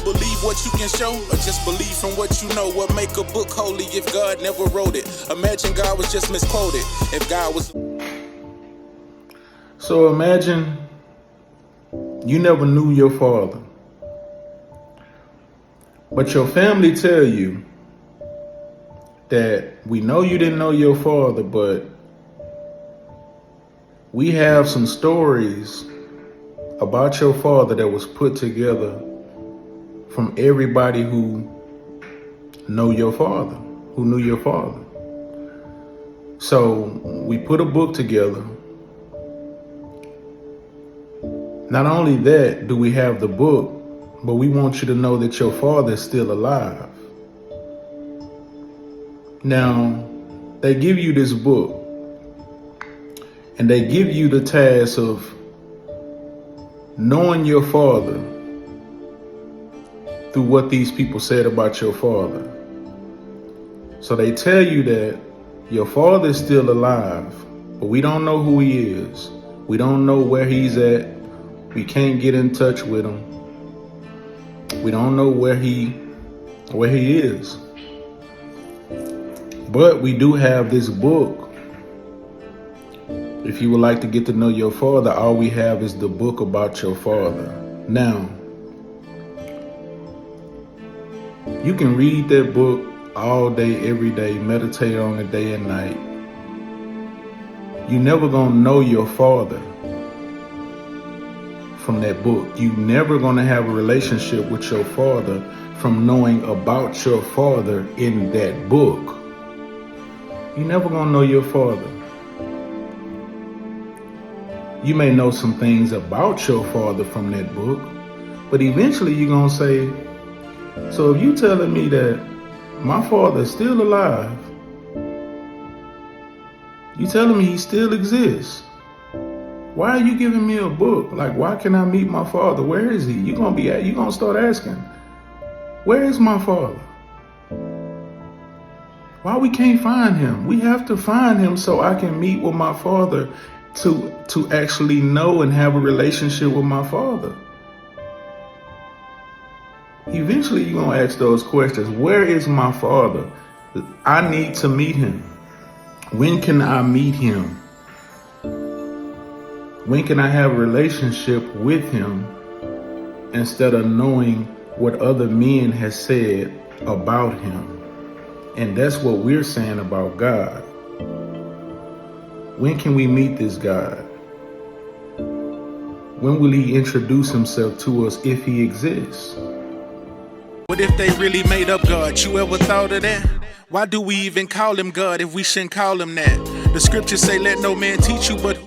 believe what you can show, or just believe from what you know? What make a book holy if God never wrote it? Imagine God was just misquoted. If God was... So imagine you never knew your father, but your family tell you that we know you didn't know your father, but we have some stories about your father that was put together from everybody who knew your father. So we put a book together. Not only that do we have the book, but we want you to know that your father is still alive. Now, they give you this book, and they give you the task of knowing your father through what these people said about your father. So they tell you that your father is still alive, but we don't know who he is. We don't know where he's at. We can't get in touch with him. We don't know where he is. But we do have this book. If you would like to get to know your father, all we have is the book about your father. Now, you can read that book all day, every day, meditate on it day and night. You're never gonna know your father from that book. You're never gonna have a relationship with your father from knowing about your father in that book. You're never gonna know your father. You may know some things about your father from that book, but eventually you're gonna say, so if you telling me that my father is still alive, you telling me he still exists, why are you giving me a book? Like, why can I meet my father? Where is he? You're gonna start asking, where is my father? Why we can't find him? We have to find him so I can meet with my father to actually know and have a relationship with my father. Eventually you're gonna ask those questions. Where is my father? I need to meet him. When can I meet him? When can I have a relationship with him instead of knowing what other men have said about him? And that's what we're saying about God. When can we meet this God? When will he introduce himself to us if he exists? What if they really made up God? You ever thought of that? Why do we even call him God if we shouldn't call him that? The scriptures say, let no man teach you but